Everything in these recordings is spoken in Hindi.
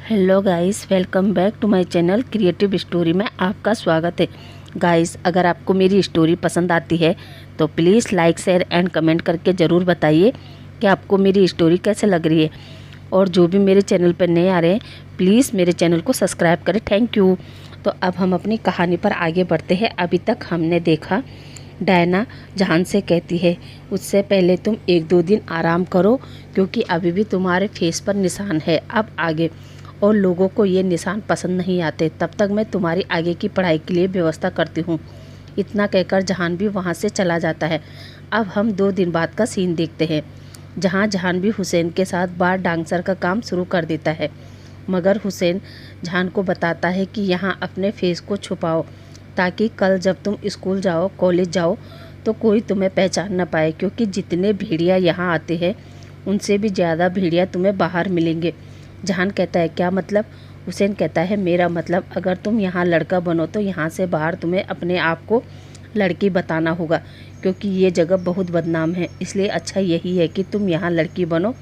Hello guys, welcome back to my channel creative story में आपका स्वागत है। गाइस, अगर आपको मेरी स्टोरी पसंद आती है तो please like share and comment करके ज़रूर बताइए कि आपको मेरी स्टोरी कैसे लग रही है। और जो भी मेरे चैनल पर नए आ रहे हैं प्लीज़ मेरे चैनल को सब्सक्राइब करें। Thank you. तो अब हम अपनी कहानी पर आगे बढ़ते हैं। अभी तक हमने देखा डायना जहान से कहती है उससे पहले तुम 1-2 दिन आराम करो, क्योंकि अभी भी तुम्हारे फेस पर निशान है। अब आगे और लोगों को ये निशान पसंद नहीं आते, तब तक मैं तुम्हारी आगे की पढ़ाई के लिए व्यवस्था करती हूँ। इतना कहकर जहान भी वहाँ से चला जाता है। अब हम 2 दिन बाद का सीन देखते हैं, जहाँ जहान भी हुसैन के साथ बार डांसर का काम शुरू कर देता है। मगर हुसैन जहान को बताता है कि यहाँ अपने फेस को छुपाओ, ताकि कल जब तुम स्कूल जाओ, कॉलेज जाओ, तो कोई तुम्हें पहचान न पाए, क्योंकि जितने भेड़िया यहाँ आते हैं उनसे भी ज़्यादा भेड़िया तुम्हें बाहर मिलेंगे। जहान कहता है क्या मतलब? हुसैन कहता है मेरा मतलब अगर तुम यहाँ लड़का बनो तो यहाँ से बाहर तुम्हें अपने आप को लड़की बताना होगा, क्योंकि ये जगह बहुत बदनाम है। इसलिए अच्छा यही है कि तुम यहाँ लड़की बनो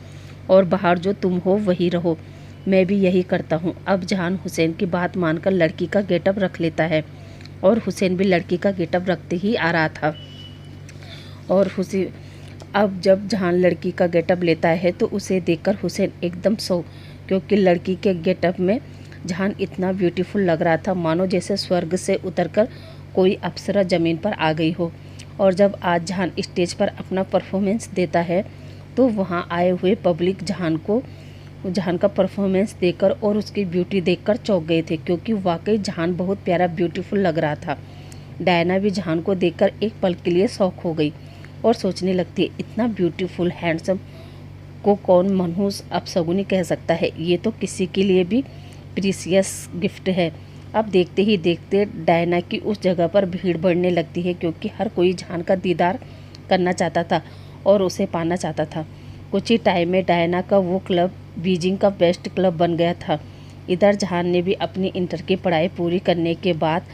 और बाहर जो तुम हो वही रहो। मैं भी यही करता हूँ। अब जहान हुसैन की बात मानकर लड़की का गेटअप रख लेता है, और हुसैन भी लड़की का गेटअप रखते ही आ रहा था। और अब जब जहान लड़की का गेटअप लेता है तो उसे देखकर हुसैन एकदम क्योंकि लड़की के गेटअप में जहान इतना ब्यूटीफुल लग रहा था, मानो जैसे स्वर्ग से उतरकर कोई अप्सरा ज़मीन पर आ गई हो। और जब आज जहान स्टेज पर अपना परफॉर्मेंस देता है तो वहाँ आए हुए पब्लिक जहान का परफॉर्मेंस देखकर और उसकी ब्यूटी देखकर चौंक गए थे, क्योंकि वाकई जहान बहुत प्यारा ब्यूटीफुल लग रहा था। डायना भी जहान को देखकर एक पल के लिए शौक हो गई और सोचने लगती है इतना ब्यूटीफुल हैंडसम को कौन मनहूस अपशगुनी कह सकता है। ये तो किसी के लिए भी प्रीसियस गिफ्ट है। अब देखते ही देखते डायना की उस जगह पर भीड़ बढ़ने लगती है, क्योंकि हर कोई जहान का दीदार करना चाहता था और उसे पाना चाहता था। कुछ ही टाइम में डायना का वो क्लब बीजिंग का बेस्ट क्लब बन गया था। इधर जहान ने भी अपनी इंटर की पढ़ाई पूरी करने के बाद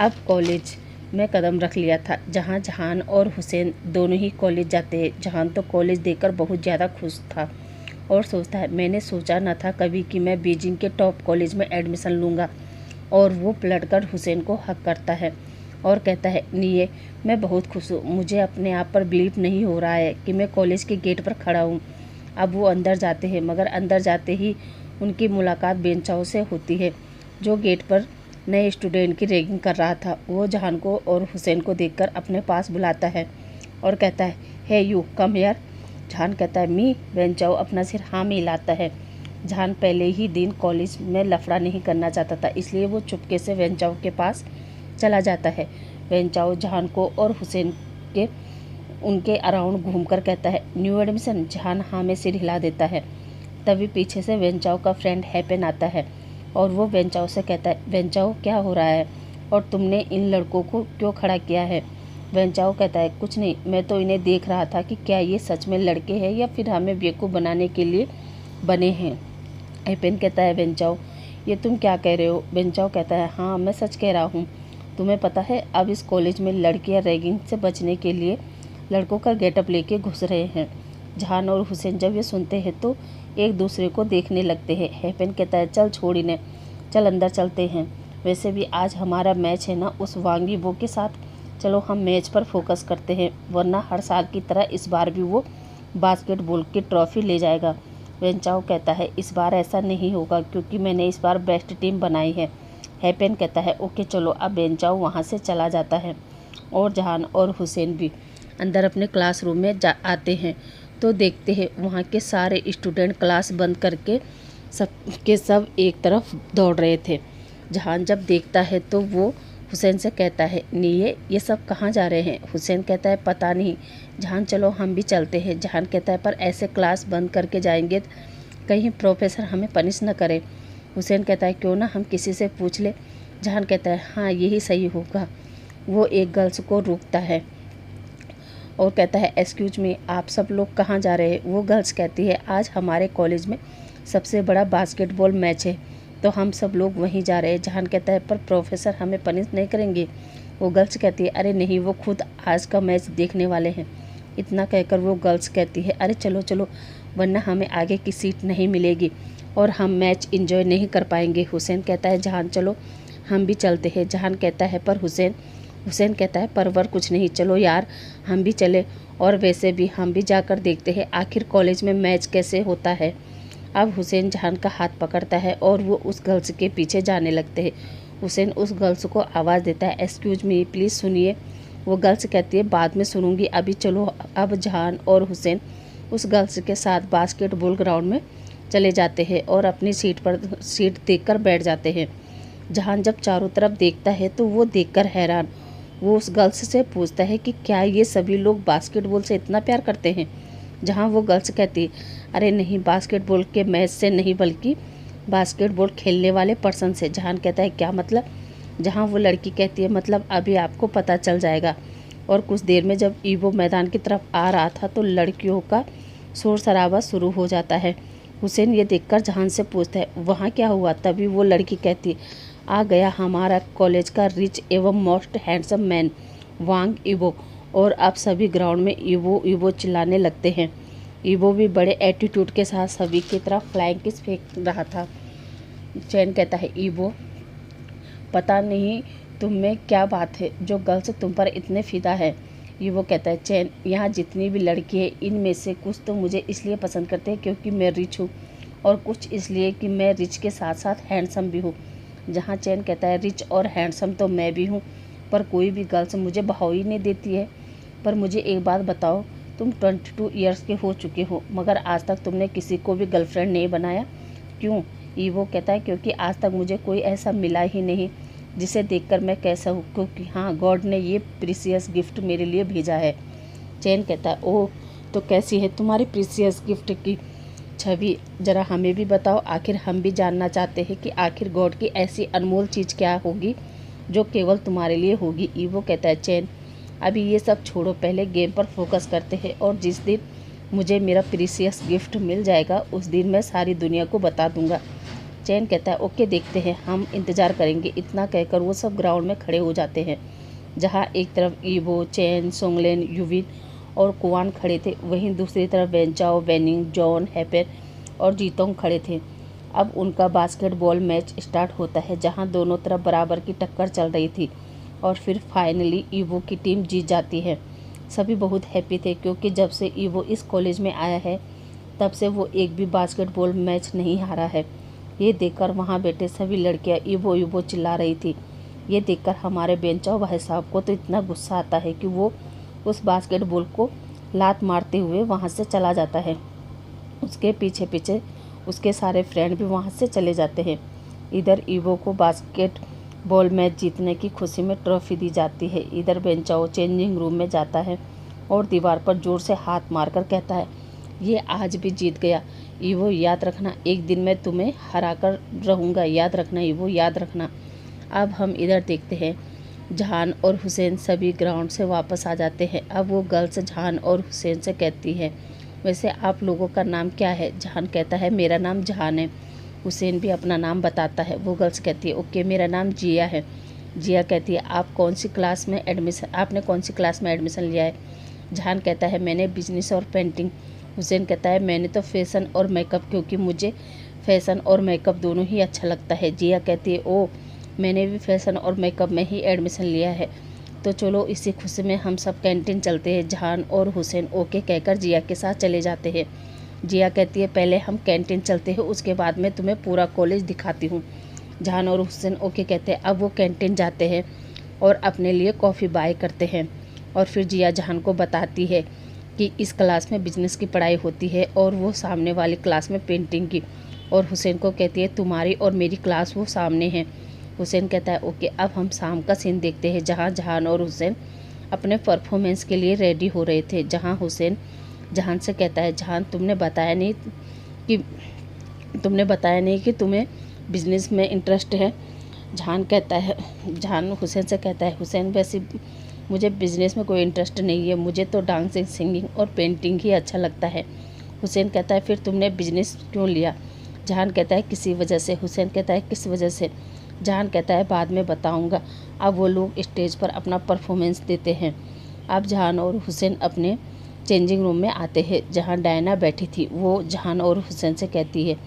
अब कॉलेज में कदम रख लिया था, जहां जहान और हुसैन दोनों ही कॉलेज जाते हैं। जहान तो कॉलेज देखकर बहुत ज़्यादा खुश था और सोचता है मैंने सोचा न था कभी कि मैं बीजिंग के टॉप कॉलेज में एडमिशन लूँगा। और वो पलटकर हुसैन को हक करता है और कहता है निये, मैं बहुत खुश हूँ। मुझे अपने आप पर बिलीव नहीं हो रहा है कि मैं कॉलेज के गेट पर खड़ा हूँ। अब वो अंदर जाते हैं, मगर अंदर जाते ही उनकी मुलाकात बेंचाओ से होती है, जो गेट पर नए स्टूडेंट की रैगिंग कर रहा था। वो जहान को और हुसैन को देखकर अपने पास बुलाता है और कहता है हे यू कम हियर। जहान कहता है मी। बेंचाओ अपना सिर हाँ में हिलाता है। जहान पहले ही दिन कॉलेज में लफड़ा नहीं करना चाहता था, इसलिए वो चुपके से बेंचाओ के पास चला जाता है। बेंचाओ जहान को और हुसैन के उनके अराउंड घूमकर कहता है न्यू एडमिशन। जहान हाँ में सिर हिला देता है। तभी पीछे से बेंचाओ का फ्रेंड हैपन आता है और वो बेंचाओ से कहता है बेंचाओ क्या हो रहा है और तुमने इन लड़कों को क्यों खड़ा किया है? बेंचाओ कहता है कुछ नहीं, मैं तो इन्हें देख रहा था कि क्या ये सच में लड़के हैं या फिर हमें बेवकूफ़ बनाने के लिए बने हैं। हैपन कहता है बेंचाओ ये तुम क्या कह रहे हो? बेंचाओ कहता है हाँ मैं सच कह रहा हूँ। तुम्हें पता है अब इस कॉलेज में लड़कियाँ रैगिंग से बचने के लिए लड़कों का गेटअप लेके घुस रहे हैं। जहान और हुसैन जब ये सुनते हैं तो एक दूसरे को देखने लगते हैं। हैपन कहता है चल छोड़ इन्हें, चल अंदर चलते हैं। वैसे भी आज हमारा मैच है ना उस वांगी बो के साथ, चलो हम मैच पर फोकस करते हैं, वरना हर साल की तरह इस बार भी वो बास्केटबॉल की ट्रॉफी ले जाएगा। बेंचाओ कहता है इस बार ऐसा नहीं होगा, क्योंकि मैंने इस बार बेस्ट टीम बनाई है। हैपन कहता है ओके चलो। अब बेंचाओ वहाँ से चला जाता है और जहान और हुसैन भी अंदर अपने क्लासरूम में आते हैं तो देखते हैं वहाँ के सारे स्टूडेंट क्लास बंद करके सब एक तरफ दौड़ रहे थे। जहान जब देखता है तो वो हुसैन से कहता है निये ये सब कहाँ जा रहे हैं? हुसैन कहता है पता नहीं। जहान चलो हम भी चलते हैं। जहान कहता है पर ऐसे क्लास बंद करके जाएंगे कहीं प्रोफेसर हमें पनिश न करे। हुसैन कहता है क्यों ना हम किसी से पूछ ले। जहान कहता है हाँ यही सही होगा। वो एक गर्ल्स को रोकता है और कहता है एक्सक्यूज मी, आप सब लोग कहाँ जा रहे हैं? वो गर्ल्स कहती है आज हमारे कॉलेज में सबसे बड़ा बास्केटबॉल मैच है तो हम सब लोग वहीं जा रहे हैं। जहान कहता है पर प्रोफेसर हमें पनिश नहीं करेंगे। वो गर्ल्स कहती है अरे नहीं, वो खुद आज का मैच देखने वाले हैं। इतना कहकर वो गर्ल्स कहती है अरे चलो चलो, वरना हमें आगे की सीट नहीं मिलेगी। और हम मैच एंजॉय नहीं कर पाएंगे। हुसैन कहता है जहान चलो हम भी चलते हैं। जहान कहता है पर हुसैन कहता है परवर कुछ नहीं, चलो यार हम भी चले, और वैसे भी हम भी जाकर देखते हैं आखिर कॉलेज में मैच कैसे होता है। अब हुसैन जहान का हाथ पकड़ता है और वो उस गर्ल्स के पीछे जाने लगते हैं। हुसैन उस गर्ल्स को आवाज़ देता है, एक्सक्यूज़ मी प्लीज़ सुनिए। वो गर्ल्स कहती है बाद में सुनूंगी, अभी चलो। अब जहान और हुसैन उस गर्ल्स के साथ बास्केटबॉल ग्राउंड में चले जाते हैं और अपनी सीट देखकर बैठ जाते हैं। जहान जब चारों तरफ देखता है तो वो देखकर हैरान। वो उस गर्ल्स से पूछता है कि क्या ये सभी लोग बास्केटबॉल से इतना प्यार करते हैं। जहां वो गर्ल्स कहती अरे नहीं, बास्केटबॉल के मैच से नहीं बल्कि बास्केटबॉल खेलने वाले पर्सन से। जहान कहता है क्या मतलब। जहां वो लड़की कहती है मतलब अभी आपको पता चल जाएगा। और कुछ देर में जब ईवो मैदान की तरफ आ रहा था तो लड़कियों का शोर शराबा शुरू हो जाता है। हुसैन ये देखकर जहान से पूछता है वहाँ क्या हुआ। तभी वो लड़की कहती आ गया हमारा कॉलेज का रिच एवं मोस्ट हैंडसम मैन वांग ईवो। और अब सभी ग्राउंड में ईवो ईवो चिल्लाने लगते हैं। ईवो भी बड़े एटीट्यूड के साथ सभी की तरफ फ्लाइंग किस फेंक रहा था। चैन कहता है ईवो पता नहीं तुम में क्या बात है जो गर्ल्स तुम पर इतने फिदा है। ईवो कहता है चैन यहाँ जितनी भी लड़की है इनमें से कुछ तो मुझे इसलिए पसंद करते हैं क्योंकि मैं रिच हूँ, और कुछ इसलिए कि मैं रिच के साथ साथ हैंडसम भी हूँ। जहाँ चैन कहता है रिच और हैंडसम तो मैं भी हूँ, पर कोई भी गर्ल्स मुझे बहाव ही नहीं देती है। पर मुझे एक बात बताओ, तुम 22 ईयर्स के हो चुके हो मगर आज तक तुमने किसी को भी गर्लफ्रेंड नहीं बनाया, क्यों। ईवो कहता है क्योंकि आज तक मुझे कोई ऐसा मिला ही नहीं जिसे देखकर मैं कह सकूं क्योंकि हाँ गॉड ने ये प्रीसियस गिफ्ट मेरे लिए भेजा है। चैन कहता है ओह तो कैसी है तुम्हारी प्रीसियस गिफ्ट की छवि, ज़रा हमें भी बताओ, आखिर हम भी जानना चाहते हैं कि आखिर गॉड की ऐसी अनमोल चीज़ क्या होगी जो केवल तुम्हारे लिए होगी। ईवो कहता है चैन अभी ये सब छोड़ो, पहले गेम पर फोकस करते हैं, और जिस दिन मुझे मेरा प्रीसियस गिफ्ट मिल जाएगा उस दिन मैं सारी दुनिया को बता दूंगा। चैन कहता है ओके देखते हैं, हम इंतज़ार करेंगे। इतना कहकर वो सब ग्राउंड में खड़े हो जाते हैं। जहाँ एक तरफ ईवो, चैन, सोंगलेन, युविन और कुवान खड़े थे, वहीं दूसरी तरफ वेंचाओ, वेनिंग, जॉन, हैपर और जीतोंग खड़े थे। अब उनका बास्केटबॉल मैच स्टार्ट होता है जहाँ दोनों तरफ बराबर की टक्कर चल रही थी, और फिर फाइनली ईवो की टीम जीत जाती है। सभी बहुत हैप्पी थे क्योंकि जब से ईवो इस कॉलेज में आया है तब से वो एक भी बास्केटबॉल मैच नहीं हारा है। ये देखकर वहाँ बैठे सभी लड़कियाँ ईवो ईवो चिल्ला रही थी। ये देखकर हमारे बेंचाओ भाई साहब को तो इतना गुस्सा आता है कि वो उस बास्केटबॉल को लात मारते हुए वहाँ से चला जाता है। उसके पीछे पीछे उसके सारे फ्रेंड भी वहाँ से चले जाते हैं। इधर ईवो को बास्केटबॉल मैच जीतने की खुशी में ट्रॉफी दी जाती है। इधर बेंचाओ चेंजिंग रूम में जाता है और दीवार पर जोर से हाथ मारकर कहता है ये आज भी जीत गया। ईवो याद रखना, एक दिन मैं तुम्हें हरा कर रहूँगा, याद रखना ईवो, याद रखना। अब हम इधर देखते हैं जहान और हुसैन सभी ग्राउंड से वापस आ जाते हैं। अब वो गर्ल्स जहान और हुसैन से कहती है वैसे आप लोगों का नाम क्या है। जहान कहता है मेरा नाम जहान है। हुसैन भी अपना नाम बताता है। वो गर्ल्स कहती है ओके मेरा नाम जिया है। जिया कहती है आपने कौन सी क्लास में एडमिशन लिया है। जहान कहता है मैंने बिजनेस और पेंटिंग। हुसैन कहता है मैंने तो फैशन और मेकअप, क्योंकि मुझे फ़ैशन और मेकअप दोनों ही अच्छा लगता है। जिया कहती है ओ मैंने भी फ़ैशन और मेकअप में ही एडमिशन लिया है, तो चलो इसी खुशी में हम सब कैंटीन चलते हैं। जहान और हुसैन ओके कहकर जिया के साथ चले जाते हैं। जिया कहती है पहले हम कैंटीन चलते हैं, उसके बाद मैं तुम्हें पूरा कॉलेज दिखाती हूँ। जहान और हुसैन ओके कहते हैं। अब वो कैंटीन जाते हैं और अपने लिए कॉफ़ी बाय करते हैं, और फिर जिया जहान को बताती है कि इस क्लास में बिजनेस की पढ़ाई होती है और वो सामने वाली क्लास में पेंटिंग की। और हुसैन को कहती है तुम्हारी और मेरी क्लास वो सामने है। हुसैन कहता है ओके। अब हम शाम का सीन देखते हैं जहाँ जहान और हुसैन अपने परफॉर्मेंस के लिए रेडी हो रहे थे। जहाँ हुसैन जहान से कहता है जहान तुमने बताया नहीं कि तुम्हें बिजनेस में इंटरेस्ट है। जहान हुसैन से कहता है हुसैन वैसे मुझे बिजनेस में कोई इंटरेस्ट नहीं है, मुझे तो डांसिंग, सिंगिंग और पेंटिंग ही अच्छा लगता है। हुसैन कहता है फिर तुमने बिजनेस क्यों लिया। जहान कहता है किसी वजह से। हुसैन कहता है किस वजह से। जहान कहता है बाद में बताऊंगा। अब वो लोग स्टेज पर अपना परफॉर्मेंस देते हैं। अब जहान और हुसैन अपने चेंजिंग रूम में आते हैं जहां डायना बैठी थी। वो जहान और हुसैन से कहती है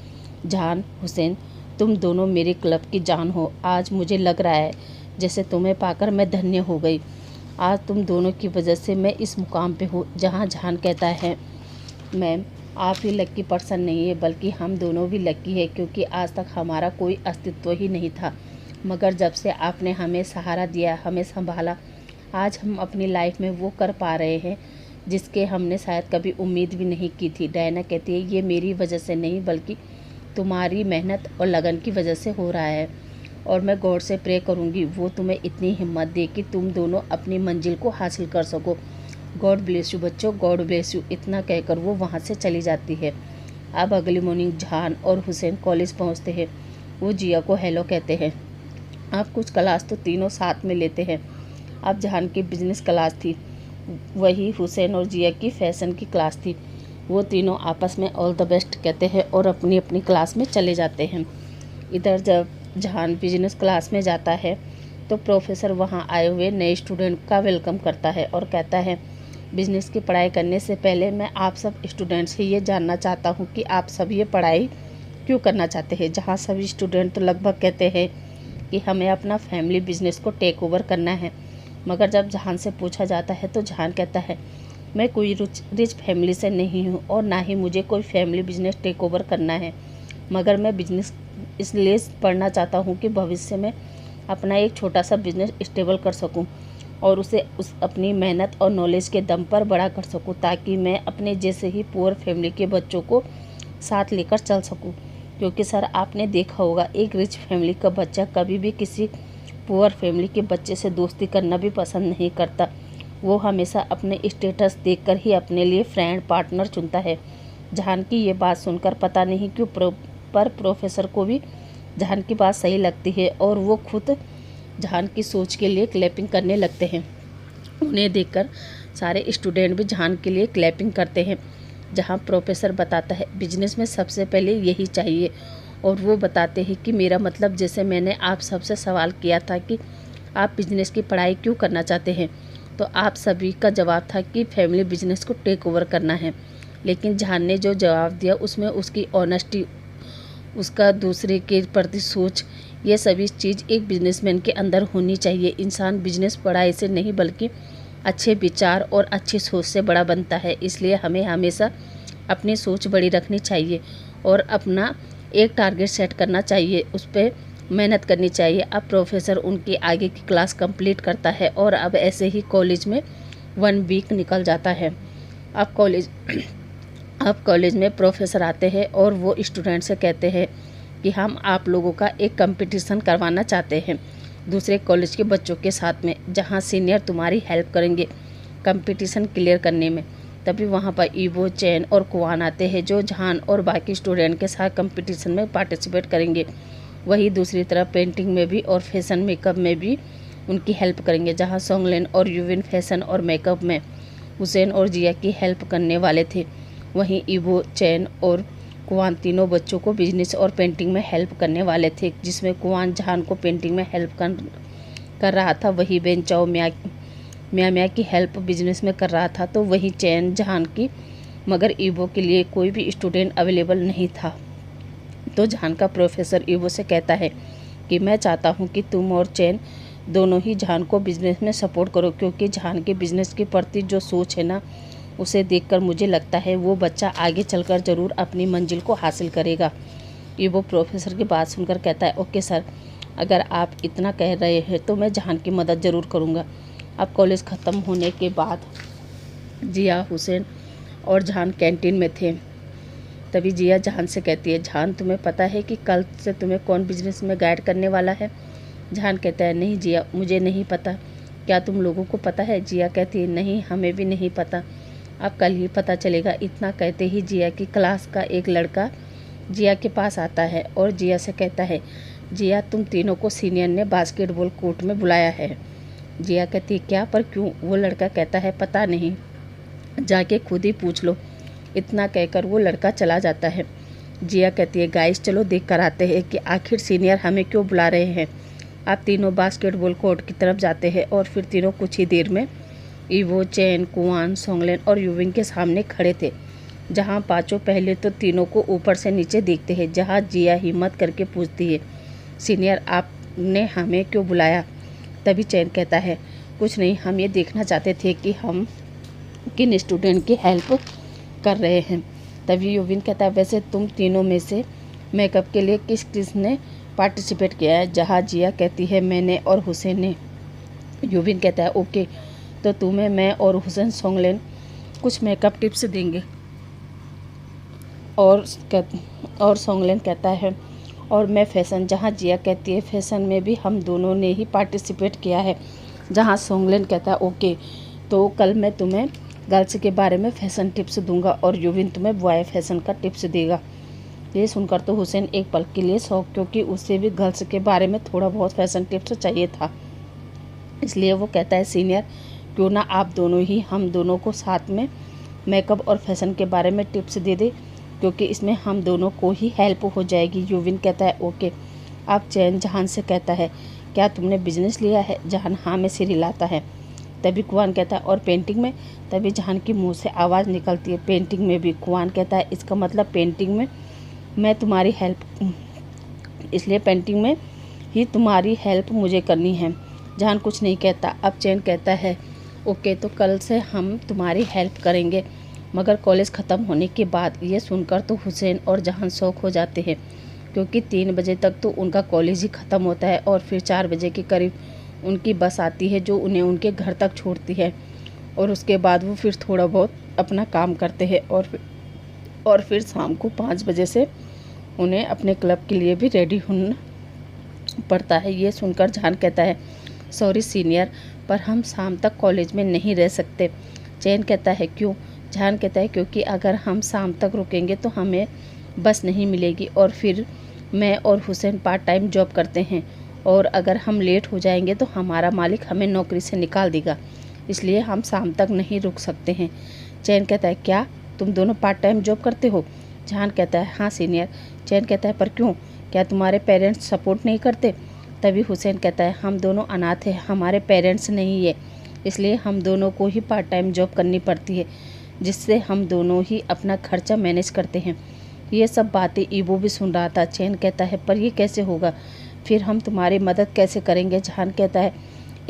जहान, हुसैन, तुम दोनों मेरे क्लब की जान हो। आज मुझे लग रहा है जैसे तुम्हें पाकर मैं धन्य हो गई। आज तुम दोनों की वजह से मैं इस मुकाम पे हूँ जहाँ जहान कहता है। मैम, आप ही लक्की पर्सन नहीं है बल्कि हम दोनों भी लक्की है, क्योंकि आज तक हमारा कोई अस्तित्व ही नहीं था, मगर जब से आपने हमें सहारा दिया, हमें संभाला, आज हम अपनी लाइफ में वो कर पा रहे हैं जिसके हमने शायद कभी उम्मीद भी नहीं की थी। डायना कहती है, ये मेरी वजह से नहीं बल्कि तुम्हारी मेहनत और लगन की वजह से हो रहा है, और मैं गॉड से प्रे करूँगी वो तुम्हें इतनी हिम्मत दे कि तुम दोनों अपनी मंजिल को हासिल कर सको। गॉड ब्लेस यू बच्चों, गॉड ब्लेस यू। इतना कहकर वो वहाँ से चली जाती है। अब अगली मॉर्निंग जहान और हुसैन कॉलेज पहुँचते हैं। वो जिया को हेलो कहते हैं। अब कुछ क्लास तो तीनों साथ में लेते हैं। अब जहान की बिजनेस क्लास थी, वही हुसैन और जिया की फैशन की क्लास थी। वो तीनों आपस में ऑल द बेस्ट कहते हैं और अपनी अपनी क्लास में चले जाते हैं। इधर जब जहान बिजनेस क्लास में जाता है तो प्रोफेसर वहाँ आए हुए नए स्टूडेंट का वेलकम करता है और कहता है, बिजनेस की पढ़ाई करने से पहले मैं आप सब स्टूडेंट से ये जानना चाहता हूँ कि आप सब ये पढ़ाई क्यों करना चाहते हैं। जहाँ सभी स्टूडेंट तो लगभग कहते हैं कि हमें अपना फैमिली बिजनेस को टेक ओवर करना है, मगर जब जहान से पूछा जाता है तो जहान कहता है, मैं कोई रिच फैमिली से नहीं हूँ और ना ही मुझे कोई फैमिली बिजनेस टेक ओवर करना है, मगर मैं बिजनेस इसलिए पढ़ना चाहता हूँ कि भविष्य में अपना एक छोटा सा बिजनेस स्टेबल कर सकूँ और उसे अपनी मेहनत और नॉलेज के दम पर बड़ा कर सकूँ, ताकि मैं अपने जैसे ही पुअर फैमिली के बच्चों को साथ लेकर चल सकूँ। क्योंकि सर, आपने देखा होगा एक रिच फैमिली का बच्चा कभी भी किसी पुअर फैमिली के बच्चे से दोस्ती करना भी पसंद नहीं करता। वो हमेशा अपने स्टेटस देखकर ही अपने लिए फ्रेंड पार्टनर चुनता है। जहान की ये बात सुनकर पता नहीं क्यों पर प्रोफेसर को भी जहान की बात सही लगती है और वो खुद जहान की सोच के लिए क्लैपिंग करने लगते हैं। उन्हें देखकर सारे स्टूडेंट भी जहान के लिए क्लैपिंग करते हैं। जहां प्रोफेसर बताता है, बिजनेस में सबसे पहले यही चाहिए, और वो बताते हैं कि मेरा मतलब, जैसे मैंने आप सबसे सवाल किया था कि आप बिजनेस की पढ़ाई क्यों करना चाहते हैं, तो आप सभी का जवाब था कि फैमिली बिजनेस को टेक ओवर करना है। लेकिन जहान ने जो जवाब दिया उसमें उसकी ऑनेस्टी, उसका दूसरे के प्रति सोच, ये सभी चीज़ एक बिजनेसमैन के अंदर होनी चाहिए। इंसान बिजनेस पढ़ाई से नहीं बल्कि अच्छे विचार और अच्छी सोच से बड़ा बनता है। इसलिए हमें हमेशा अपनी सोच बड़ी रखनी चाहिए और अपना एक टारगेट सेट करना चाहिए, उस पर मेहनत करनी चाहिए। अब प्रोफेसर उनकी आगे की क्लास कंप्लीट करता है और अब ऐसे ही कॉलेज में 1 वीक निकल जाता है। अब कॉलेज में प्रोफेसर आते हैं और वो स्टूडेंट से कहते हैं कि हम आप लोगों का एक कंपटीशन करवाना चाहते हैं दूसरे कॉलेज के बच्चों के साथ में, जहां सीनियर तुम्हारी हेल्प करेंगे कंपटीशन क्लियर करने में। तभी वहां पर ईवो, चैन और कुआन आते हैं जो जहान और बाकी स्टूडेंट के साथ कंपटीशन में पार्टिसिपेट करेंगे। वही दूसरी तरफ पेंटिंग में भी और फैशन मेकअप में भी उनकी हेल्प करेंगे, जहाँ सोंगलेन और यूविन फैशन और मेकअप में हुसैन और जिया की हेल्प करने वाले थे। वहीं ईवो, चैन और कुआन तीनों बच्चों को बिजनेस और पेंटिंग में हेल्प करने वाले थे, जिसमें कुआन जहान को पेंटिंग में हेल्प कर रहा था, वही बेन चाओ मिया की हेल्प बिजनेस में कर रहा था, तो वही चैन जहान की, मगर ईवो के लिए कोई भी स्टूडेंट अवेलेबल नहीं था। तो जहान का प्रोफेसर ईवो से कहता है कि मैं चाहता हूँ कि तुम और चैन दोनों ही जहान को बिजनेस में सपोर्ट करो, क्योंकि जहान के बिजनेस के प्रति जो सोच है ना, उसे देखकर मुझे लगता है वो बच्चा आगे चलकर ज़रूर अपनी मंजिल को हासिल करेगा। ईवो प्रोफेसर की बात सुनकर कहता है, ओके सर, अगर आप इतना कह रहे हैं तो मैं जहान की मदद ज़रूर करूँगा। अब कॉलेज ख़त्म होने के बाद जिया, हुसैन और जहान कैंटीन में थे। तभी जिया जहान से कहती है, जहान तुम्हें पता है कि कल से तुम्हें कौन बिजनेस में गाइड करने वाला है? जहान कहता है, नहीं जिया, मुझे नहीं पता। क्या तुम लोगों को पता है? जिया कहती है, नहीं, हमें भी नहीं पता, अब कल ही पता चलेगा। इतना कहते ही जिया की क्लास का एक लड़का जिया के पास आता है और जिया से कहता है, जिया, तुम तीनों को सीनियर ने बास्केटबॉल कोर्ट में बुलाया है। जिया कहती है, क्या, पर क्यों? वो लड़का कहता है, पता नहीं, जाके खुद ही पूछ लो। इतना कहकर वो लड़का चला जाता है। जिया कहती है, गाइस, चलो देख कर आते हैं कि आखिर सीनियर हमें क्यों बुला रहे हैं। आप तीनों बास्केटबॉल कोर्ट की तरफ जाते हैं और फिर तीनों कुछ ही देर में ईवो, चैन, कुआन, सोंगलेन और यूविंग के सामने खड़े थे। जहाँ पाँचों पहले तो तीनों को ऊपर से नीचे देखते हैं, जहाँ जिया हिम्मत करके पूछती है, सीनियर आपने हमें क्यों बुलाया? तभी चैन कहता है, कुछ नहीं, हम ये देखना चाहते थे कि हम किन स्टूडेंट की हेल्प कर रहे हैं। तभी युविन कहता है, वैसे तुम तीनों में से मेकअप के लिए किसने पार्टिसिपेट किया है? जहाँ जिया कहती है, मैंने और हुसैन ने। युविन कहता है, ओके, तो तुम्हें मैं और हुसैन सोंगलेन कुछ मेकअप टिप्स देंगे। और सोंगलेन कहता है, और मैं फैशन। जहाँ जिया कहती है, फैशन में भी हम दोनों ने ही पार्टिसिपेट किया है। जहाँ सोंगलेन कहता है, ओके, तो कल मैं तुम्हें गर्ल्स के बारे में फ़ैशन टिप्स दूंगा और युविन तुम्हें बॉय फैशन का टिप्स देगा। ये सुनकर तो हुसैन एक पल के लिए शौक, क्योंकि उसे भी गर्ल्स के बारे में थोड़ा बहुत फैशन टिप्स चाहिए था। इसलिए वो कहता है, सीनियर, क्यों ना आप दोनों ही हम दोनों को साथ में मेकअप और फैशन के बारे में टिप्स दे दे, क्योंकि इसमें हम दोनों को ही हेल्प हो जाएगी। युविन कहता है, ओके। आप चैन जहान से कहता है, क्या तुमने बिजनेस लिया है? जहान हाँ में सिर हिलाता है। तभी कुआन कहता है, और पेंटिंग में? तभी जहान की मुंह से आवाज़ निकलती है, पेंटिंग में भी? कुआन कहता है, इसका मतलब पेंटिंग में मैं तुम्हारी हेल्प, इसलिए पेंटिंग में ही तुम्हारी हेल्प मुझे करनी है। जहान कुछ नहीं कहता। अब चैन कहता है, ओके, तो कल से हम तुम्हारी हेल्प करेंगे, मगर कॉलेज ख़त्म होने के बाद। ये सुनकर तो हुसैन और जहान शौक हो जाते हैं, क्योंकि 3 बजे तक तो उनका कॉलेज ही ख़त्म होता है और फिर 4 बजे के करीब उनकी बस आती है, जो उन्हें उनके घर तक छोड़ती है। और उसके बाद वो फिर थोड़ा बहुत अपना काम करते हैं और फिर शाम को 5 बजे से उन्हें अपने क्लब के लिए भी रेडी होना पड़ता है। ये सुनकर जहान कहता है, सॉरी सीनियर, पर हम शाम तक कॉलेज में नहीं रह सकते। चैन कहता है, क्यों? जहान कहता है, क्योंकि अगर हम शाम तक रुकेंगे तो हमें बस नहीं मिलेगी, और फिर मैं और हुसैन पार्ट टाइम जॉब करते हैं, और अगर हम लेट हो जाएंगे तो हमारा मालिक हमें नौकरी से निकाल देगा, इसलिए हम शाम तक नहीं रुक सकते हैं। चैन कहता है, क्या तुम दोनों पार्ट टाइम जॉब करते हो? जहान कहता है, हाँ सीनियर। चैन कहता है, पर क्यों? क्या तुम्हारे पेरेंट्स सपोर्ट नहीं करते? तभी हुसैन कहता है, हम दोनों अनाथ हैं, हमारे पेरेंट्स नहीं है, इसलिए हम दोनों को ही पार्ट टाइम जॉब करनी पड़ती है, जिससे हम दोनों ही अपना खर्चा मैनेज करते हैं। ये सब बातें ईवो भी सुन रहा था। चैन कहता है, पर ये कैसे होगा? फिर हम तुम्हारी मदद कैसे करेंगे? जहान कहता है,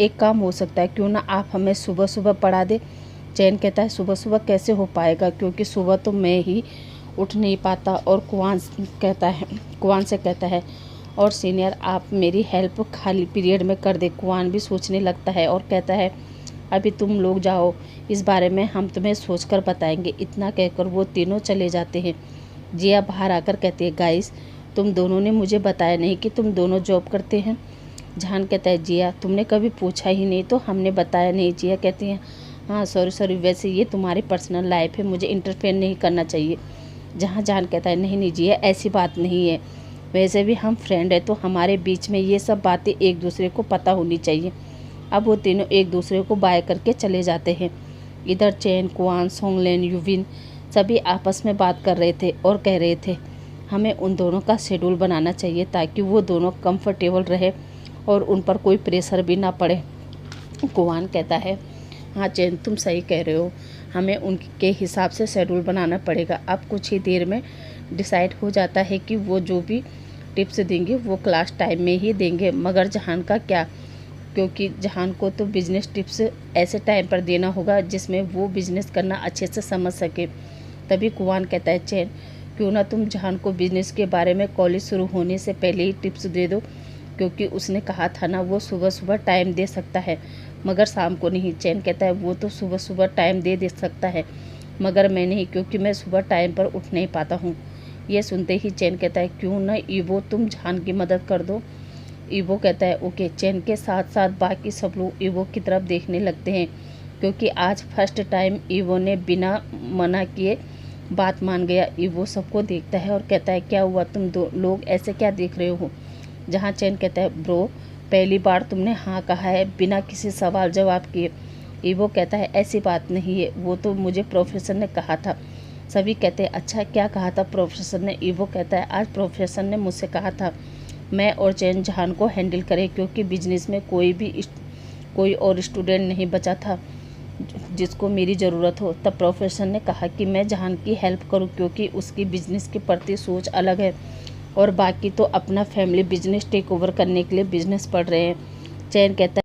एक काम हो सकता है, क्यों ना आप हमें सुबह सुबह पढ़ा दे। चैन कहता है, सुबह सुबह कैसे हो पाएगा, क्योंकि सुबह तो मैं ही उठ नहीं पाता। और कुआन से कहता है, और सीनियर आप मेरी हेल्प खाली पीरियड में कर दे। कुआन भी सोचने लगता है और कहता है, अभी तुम लोग जाओ, इस बारे में हम तुम्हें सोचकर बताएंगे। इतना कहकर वो तीनों चले जाते हैं। जिया बाहर आकर कहती है, गाइस, तुम दोनों ने मुझे बताया नहीं कि तुम दोनों जॉब करते हैं। जहान कहता है, जिया तुमने कभी पूछा ही नहीं तो हमने बताया नहीं। जिया कहती है, हाँ सॉरी, वैसे ये तुम्हारी पर्सनल लाइफ है, मुझे इंटरफेयर नहीं करना चाहिए। जहान कहता है, नहीं जिया, ऐसी बात नहीं है, वैसे भी हम फ्रेंड है, तो हमारे बीच में ये सब बातें एक दूसरे को पता होनी चाहिए। अब वो तीनों एक दूसरे को बाय करके चले जाते हैं। इधर चैन, कुआन, सोंगलेन, युविन सभी आपस में बात कर रहे थे और कह रहे थे, हमें उन दोनों का शेड्यूल बनाना चाहिए ताकि वो दोनों कंफर्टेबल रहे और उन पर कोई प्रेशर भी ना पड़े। कुआन कहता है, हाँ चैन, तुम सही कह रहे हो, हमें उनके हिसाब से शेड्यूल बनाना पड़ेगा। अब कुछ ही देर में डिसाइड हो जाता है कि वो जो भी टिप्स देंगे वो क्लास टाइम में ही देंगे, मगर जहान का क्या, क्योंकि जहान को तो बिजनेस टिप्स ऐसे टाइम पर देना होगा जिसमें वो बिज़नेस करना अच्छे से समझ सके। तभी कुआन कहता है, चैन, क्यों ना तुम जहान को बिज़नेस के बारे में कॉलेज शुरू होने से पहले ही टिप्स दे दो, क्योंकि उसने कहा था ना वो सुबह सुबह टाइम दे सकता है मगर शाम को नहीं। चैन कहता है, वो तो सुबह सुबह टाइम दे सकता है मगर मैं नहीं, क्योंकि मैं सुबह टाइम पर उठ नहीं पाता हूँ। ये सुनते ही चैन कहता है, क्यों ना ईवो तुम जहान की मदद कर दो। ईवो कहता है, ओके। चैन के साथ साथ बाकी सब लोग ईवो की तरफ देखने लगते हैं, क्योंकि आज फर्स्ट टाइम ईवो ने बिना मना किए बात मान गया। ईवो सबको देखता है और कहता है, क्या हुआ, तुम दो लोग ऐसे क्या देख रहे हो? जहाँ चैन कहता है, ब्रो, पहली बार तुमने हाँ कहा है बिना किसी सवाल जवाब किए। ईवो कहता है, ऐसी बात नहीं है, वो तो मुझे प्रोफेसर ने कहा था। सभी कहते हैं, अच्छा क्या कहा था प्रोफेसर ने? ईवो कहता है, आज प्रोफेसर ने मुझसे कहा था मैं और चैन जहान को हैंडल करें, क्योंकि बिजनेस में कोई और स्टूडेंट नहीं बचा था जिसको मेरी ज़रूरत हो। तब प्रोफेसर ने कहा कि मैं जहान की हेल्प करूं क्योंकि उसकी बिजनेस के प्रति सोच अलग है और बाकी तो अपना फैमिली बिजनेस टेक ओवर करने के लिए बिजनेस पढ़ रहे हैं। चैन कहता